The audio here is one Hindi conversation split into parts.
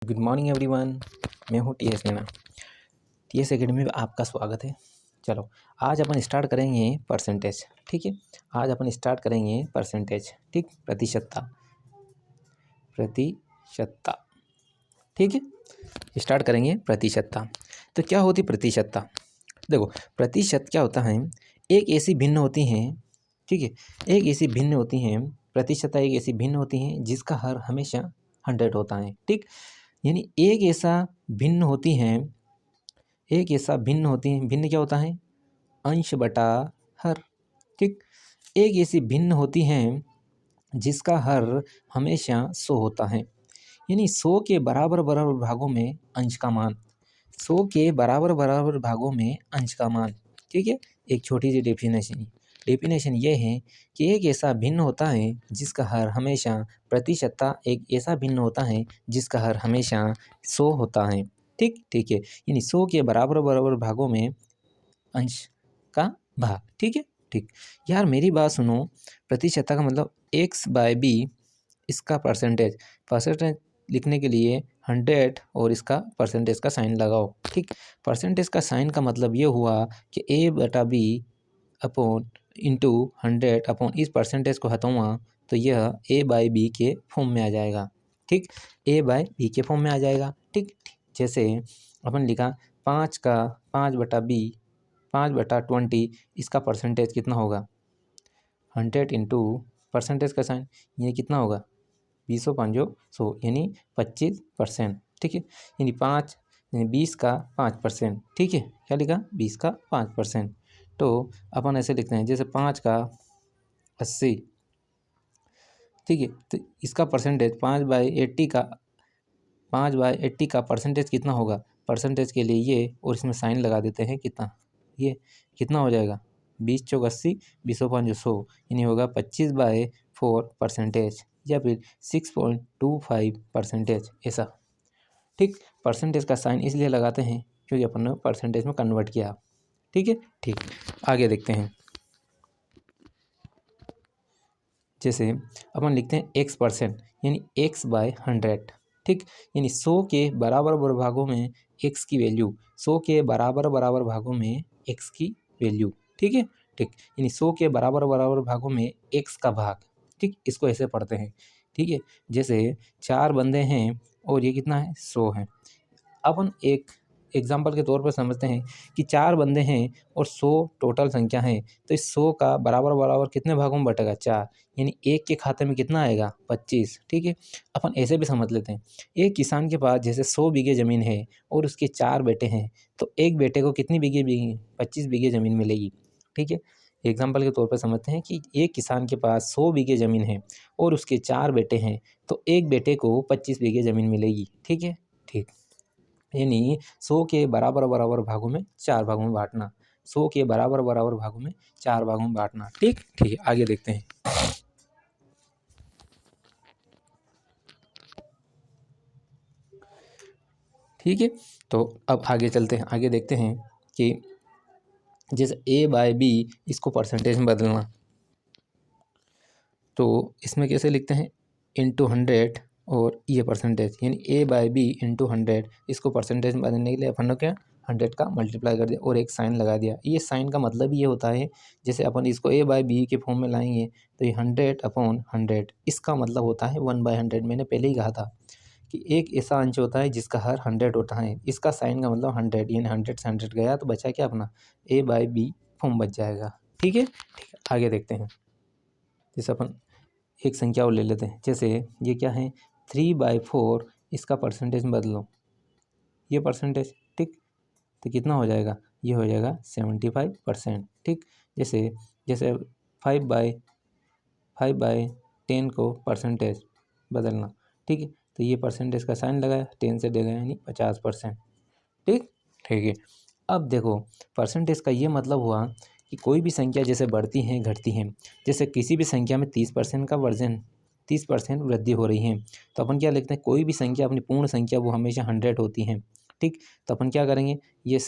Good morning everyone. मैं हूँ टीएस नैना। टीएस एकेडमी में आपका स्वागत है। चलो आज अपन स्टार्ट करेंगे परसेंटेज। ठीक है, आज अपन स्टार्ट करेंगे परसेंटेज। ठीक, प्रतिशतता। ठीक है, स्टार्ट करेंगे प्रतिशतता। तो क्या होती प्रतिशतता? देखो, प्रतिशत क्या होता है, एक ऐसी भिन्न होती हैं। ठीक है, एक ऐसी भिन्न होती हैं, प्रतिशतता एक ऐसी भिन्न होती हैं जिसका हर हमेशा 100 होता है। ठीक, यानी एक ऐसा भिन्न होती हैं, भिन्न क्या होता है, अंश बटा हर। ठीक, एक ऐसी भिन्न होती हैं जिसका हर हमेशा 100 होता है, यानी 100 के बराबर बराबर भागों में अंश का मान, 100 के बराबर बराबर भागों में अंश का मान। ठीक है, एक छोटी सी डेफिनेशन ये है कि एक ऐसा भिन्न होता है जिसका हर हमेशा, प्रतिशतता एक ऐसा भिन्न होता है जिसका हर हमेशा 100 होता है। ठीक है, यानी 100 के बराबर बराबर भागों में अंश का भाग। ठीक है, ठीक यार मेरी बात सुनो, प्रतिशतता का मतलब x/b, इसका परसेंटेज लिखने के लिए 100 और इसका परसेंटेज का साइन लगाओ। ठीक, परसेंटेज का साइन का मतलब ये हुआ कि a/b अपॉन इंटू 100 अपॉन इस परसेंटेज को हटाऊँगा तो यह a/b के फॉर्म में आ जाएगा। ठीक, a/b के फॉर्म में आ जाएगा। ठीक, जैसे अपन लिखा 5/20, इसका परसेंटेज कितना होगा, 100 इंटू परसेंटेज का साइन, ये कितना होगा 20 5 100 यानी 25%। ठीक है, यानी 20 का 5%। ठीक है, क्या लिखा, 20 का 5%। तो अपन ऐसे लिखते हैं जैसे 5 का 80। ठीक है, तो इसका परसेंटेज 5/80 का परसेंटेज कितना होगा, परसेंटेज के लिए ये और इसमें साइन लगा देते हैं, कितना, ये कितना हो जाएगा 20 चौक 80, 20 5 100, यानी होगा 25/4% या फिर 6.25% ऐसा। ठीक, परसेंटेज का साइन इसलिए लगाते हैं क्योंकि अपन ने परसेंटेज में कन्वर्ट किया। ठीक है, ठीक, आगे देखते हैं। जैसे अपन लिखते हैं x% यानी x/100। ठीक, यानी 100 के बराबर बराबर भागों में x की वैल्यू, 100 के बराबर बराबर भागों में x की वैल्यू। ठीक है, ठीक, यानी 100 के बराबर बराबर भागों में x का भाग। ठीक, इसको ऐसे पढ़ते हैं। ठीक है, जैसे 4 बंदे हैं और ये कितना है 100 है। अपन एक एग्जाम्पल के तौर पर समझते हैं कि 4 बंदे हैं और 100 टोटल संख्या है, तो इस 100 का बराबर बराबर कितने भागों में बटेगा, 4, यानी एक के खाते में कितना आएगा 25। ठीक है, अपन ऐसे भी समझ लेते हैं, एक किसान के पास जैसे 100 बीघे ज़मीन है और उसके 4 बेटे हैं, तो एक बेटे को कितनी बीघे 25 बीघे ज़मीन मिलेगी। ठीक है, एग्जाम्पल के तौर पर समझते हैं कि एक किसान के पास 100 बीघे ज़मीन है और उसके 4 बेटे हैं, तो एक बेटे को 25 बीघे ज़मीन मिलेगी। ठीक है, ठीक, यानी 100 के बराबर बराबर भागों में 4 भागों में बांटना, 100 के बराबर बराबर भागों में 4 भागों में बांटना। ठीक, ठीक है, आगे देखते हैं। ठीक है, तो अब आगे चलते हैं, आगे देखते हैं कि जैसे a/b इसको परसेंटेज में बदलना, तो इसमें कैसे लिखते हैं, इंटू 100 और ये परसेंटेज, यानी a/b इंटू 100, इसको परसेंटेज में बदलने के लिए अपन ने क्या 100 का मल्टीप्लाई कर दिया और एक साइन लगा दिया। ये साइन का मतलब ये होता है, जैसे अपन इसको a/b के फॉर्म में लाएंगे तो ये 100/100, इसका मतलब होता है 1/100। मैंने पहले ही कहा था कि एक ऐसा अंश होता है जिसका हर 100 होता है, इसका साइन का मतलब 100, यानी 100 से 100 गया तो बचा क्या अपना a/b फॉर्म बच जाएगा। ठीक है, ठीक, आगे देखते हैं। जैसे अपन एक संख्या और ले लेते हैं, जैसे ये क्या है 3/4, इसका परसेंटेज में बदलो ये परसेंटेज। ठीक, तो कितना हो जाएगा, ये हो जाएगा 75%। ठीक, जैसे जैसे 5/10 को परसेंटेज बदलना। ठीक है, तो ये परसेंटेज का साइन लगाया, 10 से देगा यानी 50%। ठीक, ठीक है, अब देखो परसेंटेज का ये मतलब हुआ कि कोई भी संख्या जैसे बढ़ती हैं घटती हैं, जैसे किसी भी संख्या में 30% वृद्धि हो रही है, तो अपन क्या लिखते हैं, कोई भी संख्या अपनी पूर्ण संख्या वो हमेशा 100 होती हैं। ठीक, तो अपन क्या करेंगे, ये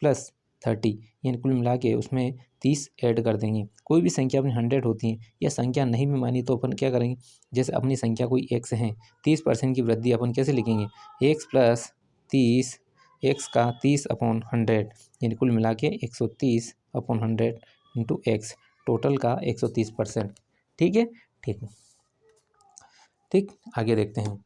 प्लस 30, यानी कुल मिला के उसमें 30 ऐड कर देंगे। कोई भी संख्या अपनी 100 होती है या संख्या नहीं भी मानी तो अपन क्या करेंगे, जैसे अपनी संख्या कोई x है, 30% की वृद्धि अपन कैसे लिखेंगे, x + 30, x का 30/100, यानी कुल मिला के 130/100 इंटू x, टोटल का 130%। ठीक है, ठीक है, ठीक। आगे देखते हैं।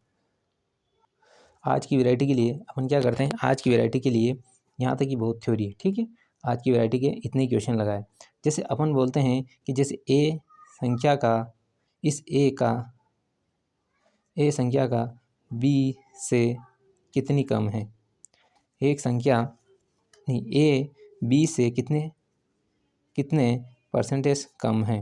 आज की वैरायटी के लिए अपन क्या करते हैं, आज की वैरायटी के लिए यहाँ तक की बहुत थ्योरी है। ठीक है, आज की वैरायटी के इतने क्वेश्चन लगाए। जैसे अपन बोलते हैं कि जैसे ए संख्या का, इस ए संख्या का बी से कितनी कम है, एक संख्या नहीं, ए बी से कितने परसेंटेज कम है,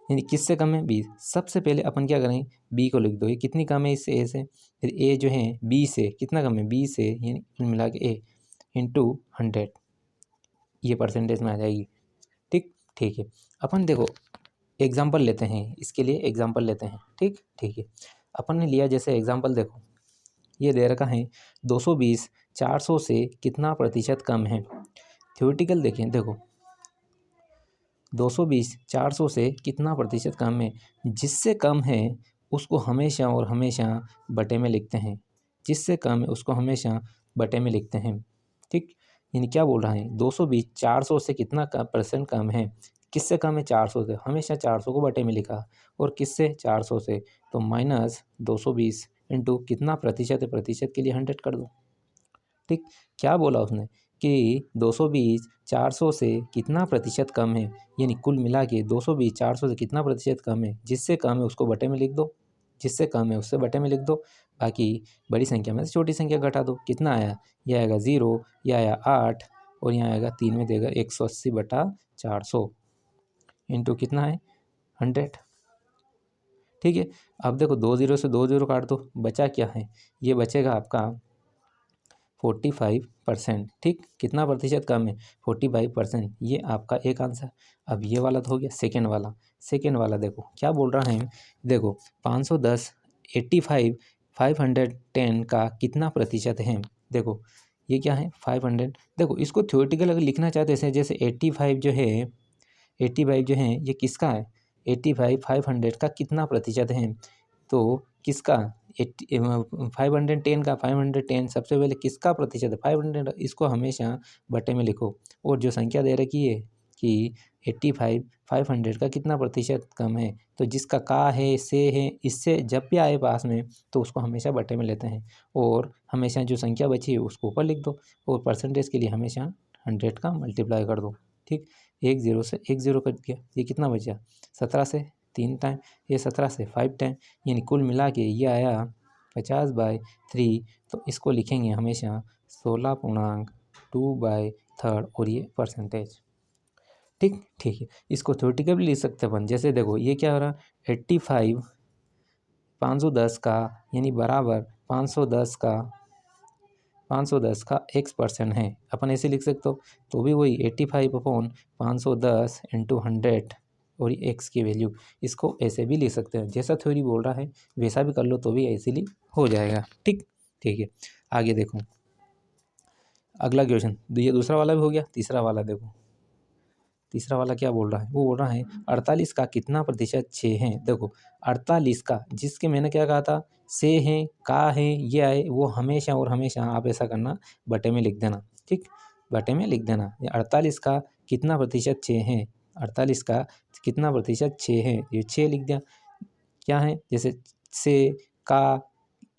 यानी किससे कम है, बी। सबसे पहले अपन क्या करें, बी को लिख दो, ये कितनी कम है इससे, ए से। फिर ए जो है बी से कितना कम है, बी से, यानी कुल मिला के ए इंटू 100, ये परसेंटेज में आ जाएगी। ठीक, ठीक है। अपन देखो एग्जाम्पल लेते हैं, इसके लिए एग्जाम्पल लेते हैं। ठीक, ठीक है। अपन ने लिया जैसे एग्जाम्पल, देखो ये दे रखा है 220 400 से कितना प्रतिशत कम है। थ्योरेटिकल देखें, देखो 220 400 से कितना प्रतिशत कम है, जिससे कम है उसको हमेशा और हमेशा बटे में लिखते हैं, जिससे कम है उसको हमेशा बटे में लिखते हैं। ठीक, यानी क्या बोल रहा है, 220 400 से कितना % कम है, किससे कम है, 400 से, हमेशा 400 को बटे में लिखा, और किससे, 400 से, तो -220 इंटू कितना प्रतिशत है, प्रतिशत के लिए 100 कर दो। ठीक, क्या बोला उसने कि 220 400 से कितना प्रतिशत कम है, यानी कुल मिला के 220 400 से कितना प्रतिशत कम है, जिससे कम है उसको बटे में लिख दो, जिससे कम है उससे बटे में लिख दो, बाकी बड़ी संख्या में से छोटी संख्या घटा दो। कितना आया, यह आएगा 0, यह आया 8, और यहाँ आएगा 3 में देगा 180/400 इंटू कितना है, 100। ठीक है, अब देखो 2 0 से 2 0 काट दो, बचा क्या है, ये बचेगा आपका 45%। ठीक, कितना प्रतिशत कम है, 45%, ये आपका एक आंसर। अब ये वाला तो हो गया। सेकेंड वाला देखो क्या बोल रहा है, देखो 510 85 510 का कितना प्रतिशत है। देखो ये क्या है, 500। देखो इसको थ्योरेटिकल अगर लिखना चाहते हैं, जैसे 85 जो है, 85 जो है ये किसका है, 85 500 का कितना प्रतिशत है, तो किसका, 510 का, 510 सबसे पहले किसका प्रतिशत है, 500, इसको हमेशा बटे में लिखो। और जो संख्या दे रखी है कि 85 500 का कितना प्रतिशत कम है, तो जिसका का है, से है, इससे जब भी आए पास में तो उसको हमेशा बटे में लेते हैं, और हमेशा जो संख्या बची है उसको ऊपर लिख दो, और परसेंटेज के लिए हमेशा 100 का मल्टीप्लाई कर दो। ठीक, 1 0 से 1 0 कर दिया, ये कितना बचा, 17 से 3 टाइम, ये 17 से 5 टाइम, यानी कुल मिला के ये आया 50/3। तो इसको लिखेंगे हमेशा 16.2/3, और ये परसेंटेज। ठीक, ठीक है। इसको थ्योरेटिकल भी लिख सकते हैं अपन, जैसे देखो ये क्या हो रहा, 85 510 का, यानी बराबर 510 का x% है, अपन ऐसे लिख सकते हो। तो भी वही 85/510 इंटू 100, और ये x की वैल्यू, इसको ऐसे भी लिख सकते हैं, जैसा थ्योरी बोल रहा है वैसा भी कर लो तो भी इजीली हो जाएगा। ठीक, ठीक है। आगे देखो अगला क्वेश्चन, ये दूसरा वाला भी हो गया। तीसरा वाला देखो, तीसरा वाला क्या बोल रहा है, वो बोल रहा है 48 का कितना प्रतिशत 6 है। देखो 48 का, जिसके मैंने क्या कहा था, से है, का है, ये आए, वो हमेशा और हमेशा आप ऐसा करना, बटे में लिख देना। ठीक, बटे में लिख देना। 48 का कितना प्रतिशत 6 है, 48 का कितना प्रतिशत 6 है, ये 6 लिख दिया। क्या है, जैसे से, का,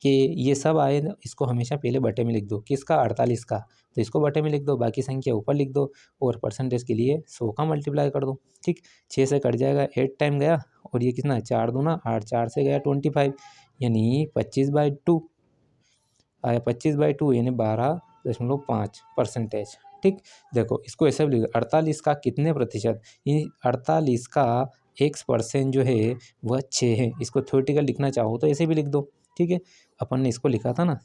के, ये सब आए ना, इसको हमेशा पहले बटे में लिख दो। किसका, 48 का, तो इसको बटे में लिख दो, बाकी संख्या ऊपर लिख दो, और परसेंटेज के लिए 100 का मल्टीप्लाई कर दो। ठीक, 6 से कट जाएगा, 8 टाइम गया, और ये कितना है, 4 दूना 8, 4 से गया 25, यानी 25/2 आया, 25/2 यानी 12.5 परसेंटेज। ठीक, देखो इसको ऐसे भी लिख दो, 48 का कितने प्रतिशत, ये 48 का x% जो है वह 6 है। इसको थ्योरेटिकल लिखना चाहो तो ऐसे भी लिख दो। ठीक है, अपन ने इसको लिखा था ना,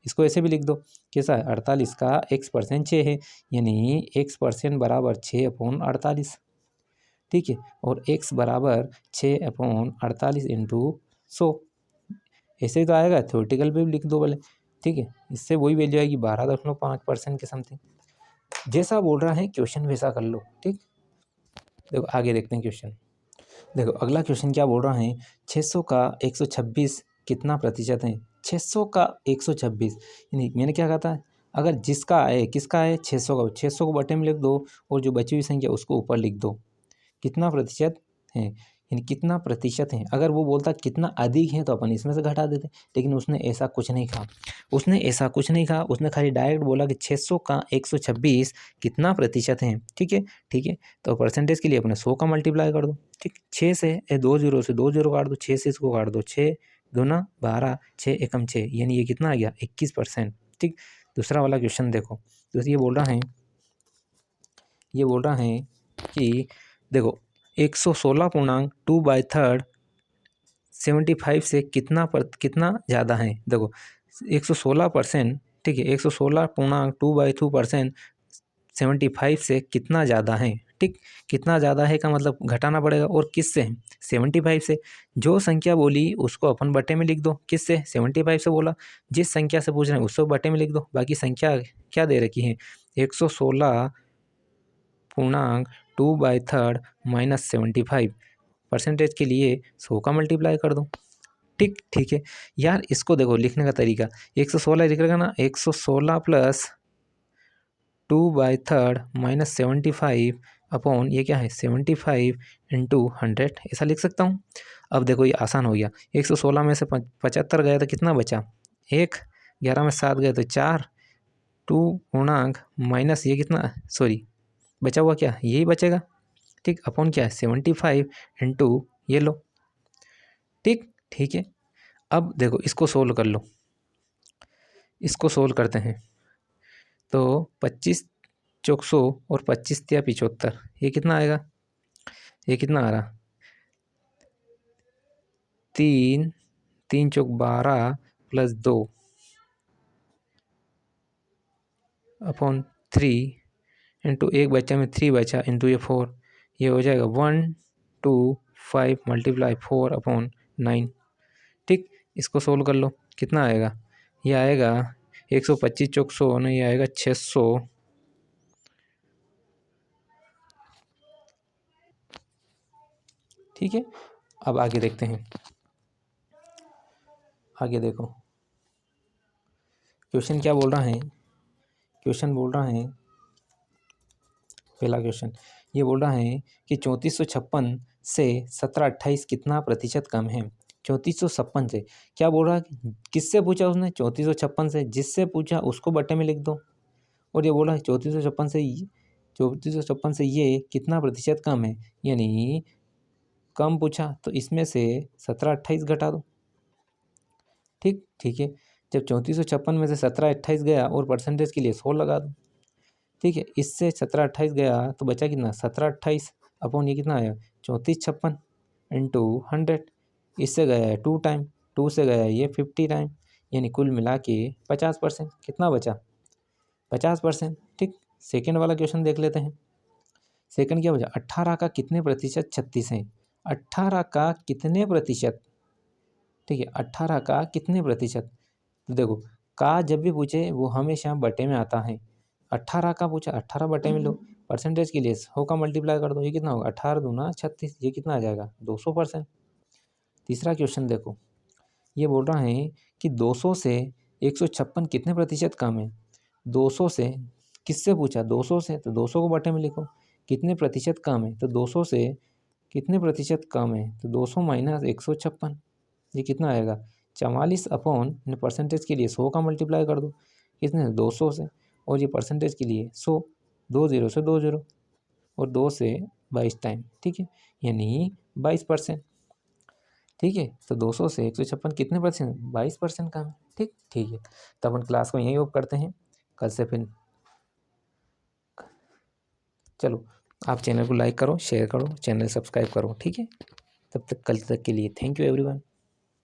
इसको ऐसे भी लिख दो, कैसा है, 48 का x% 6 है, यानी x% बराबर 6/48। ठीक है, और x बराबर 6/48 इंटू 100, ऐसे ही तो आएगा। थ्योरेटिकल पे भी लिख दो बोले। ठीक है, इससे वही वैल्यू आएगी 12.5% के समथिंग। जैसा बोल रहा है क्वेश्चन वैसा कर लो। ठीक, देखो आगे देखते हैं क्वेश्चन। देखो अगला क्वेश्चन क्या बोल रहा है, 600 का 126 कितना प्रतिशत है। 600 का 126 यानी मैंने क्या कहा था, अगर जिसका आए किसका आए 600 का, 600 को बटे में लिख दो और जो बची हुई संख्या उसको ऊपर लिख दो। कितना प्रतिशत है, यानी कितना प्रतिशत है। अगर वो बोलता कितना अधिक है तो अपन इसमें से घटा देते, लेकिन उसने ऐसा कुछ नहीं कहा, उसने खाली डायरेक्ट बोला कि 600 का 126 कितना प्रतिशत है। ठीक है, ठीक है, तो परसेंटेज के लिए अपने 100 का मल्टीप्लाई कर दो। ठीक, 6 से 2 जीरो से 2 जीरो काट दो, 6 से इसको काट दो, 6 दूना 12, 6 एकम 6, यानी ये कितना आ गया 21%। ठीक, दूसरा वाला क्वेश्चन देखो, तो ये बोल रहा है कि देखो 116.2/3 75 से कितना ज़्यादा है। देखो 116%, ठीक है, 116.2/2% 75 से कितना ज़्यादा है। ठीक, कितना ज़्यादा है का मतलब घटाना पड़ेगा, और किससे, 75 से। जो संख्या बोली उसको अपन बटे में लिख दो, किससे, 75 से बोला, जिस संख्या से पूछ रहे हैं उसको बटे में लिख दो। बाकी संख्या क्या दे रखी है, 116.2/3 माइनस 75, परसेंटेज के लिए 100 का मल्टीप्लाई कर दो। ठीक, ठीक है यार, इसको देखो लिखने का तरीका, 116 लिख रहेगा ना, 116 प्लस 2/3 माइनस 75 अपॉन ये क्या है 75 इंटू 100, ऐसा लिख सकता हूँ। अब देखो ये आसान हो गया, 116 में से 75 गया तो कितना बचा 1, 11 में 7 गए तो 4, 2 पूर्णांक माइनस ये कितना, सॉरी बचा हुआ क्या, यही बचेगा। ठीक, अपॉन क्या है 75 इंटू ये लो। ठीक, ठीक है, अब देखो इसको सोल्व कर लो, इसको सोल्व करते हैं तो 25 चौक 100 और 25 तिया 75, ये कितना आएगा, ये कितना आ रहा 3, 3 चौक 12 प्लस 2 अपॉन 3 इंटू एक बच्चा में 3 बचा इंटू ये 4, ये हो जाएगा 1 2 5 मल्टीप्लाई 4 अपॉन 9। ठीक, इसको सोल्व कर लो, कितना आएगा, ये आएगा 125 चौक 100 नहीं आएगा 600। ठीक है, अब आगे देखते हैं, आगे देखो क्वेश्चन क्या बोल रहा है। क्वेश्चन बोल रहा है, पहला क्वेश्चन ये बोल रहा है कि 3456 से 1728 कितना प्रतिशत कम है। 3456 से क्या बोल रहा है, किससे पूछा उसने, 3456 से, जिससे पूछा उसको बट्टे में लिख दो। और ये बोल रहा है 3456 से ये कितना प्रतिशत कम है, यानी कम पूछा तो इसमें से 1728 घटा दो। ठीक, ठीक है, जब 3456 में से 1728 गया और परसेंटेज के लिए 100 लगा दो। ठीक है, इससे 1728 गया तो बचा कितना 1728 अपॉन ये कितना आया 3456 इंटू 100, इससे गया है 2 टाइम, 2 से गया है ये 50 टाइम, यानी कुल मिला के 50%, कितना बचा 50%। ठीक, सेकेंड वाला क्वेश्चन देख लेते हैं। सेकंड क्या बचा, 18 का कितने प्रतिशत 36 है। 18 का कितने प्रतिशत, ठीक है, 18 का कितने प्रतिशत, तो देखो का जब भी पूछे वो हमेशा बटे में आता है। 18 का पूछा 18 बटे में लो, परसेंटेज के लिए 100 का मल्टीप्लाई कर दो, ये कितना होगा 18 दूना 36, ये कितना आ जाएगा 200%। तीसरा क्वेश्चन देखो, ये बोल रहा है कि 200 से 156 कितने प्रतिशत कम है। 200 से किससे पूछा, 200 से, तो 200 को बटे में लिखो, कितने प्रतिशत कम है, तो 200 से कितने प्रतिशत कम है, तो 200 माइनस 156, ये कितना आएगा 44 अपॉन परसेंटेज के लिए 100 का मल्टीप्लाई कर दो, कितने 200 से, और ये परसेंटेज के लिए 100, 2 जीरो से 2 जीरो और 2 से 22 टाइम। ठीक है, यानी 22%। ठीक है, तो 200 से 156 कितने परसेंट, 22% कम है। ठीक, ठीक है, तो अपन क्लास को यहीं ऑफ करते हैं, कल से फिर चलो आप चैनल को लाइक करो, शेयर करो, चैनल सब्सक्राइब करो। ठीक है, तब तक कल तक के लिए थैंक यू एवरीवन।